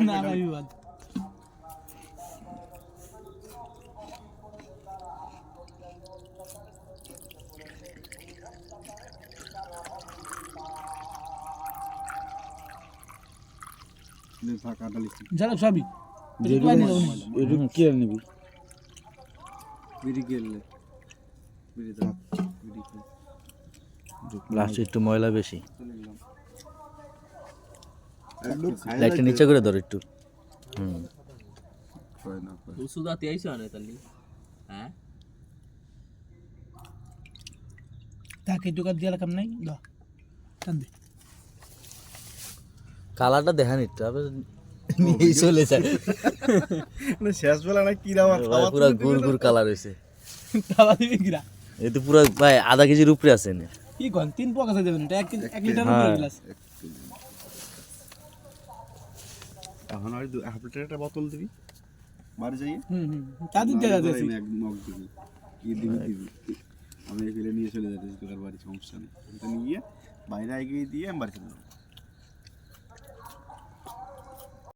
না না বিবাদ যারা সবই এরকম কি আর নিবি লাস্টে একটু ময়লা বেশি লাইটটা নিচে করে ধর একটু সুদাতে আইছো না তালি হ্যাঁ তাকে দোকান দিয়ে কাম নাই দাও টান দে কালারটা দেখান একটু আবার নিয়ে চলে যায় শেষ বেলা না কি রাওয়া খাওয়া পুরো গুড় গুড় কালার হয়েছে খাওয়া দিবি কিরা এই তো পুরো ভাই আধা কেজির উপরে আছে না কি কোন 3 পকাছে দেবেন এটা 1 লিটার উপরে গ্লাস এখন আর 1/2 লিটার একটা বোতল দিবি বাড়ি যাইয়ে তাদের জায়গা আছে এক মগ দিবি কি দিবি আমি এগুলো নিয়ে চলে যাচ্ছি তোর বাড়ি সমস্যা নেই এটা নিয়ে বাইরে এগিয়ে দিয়ে আমি বাড়ি চলে যাবো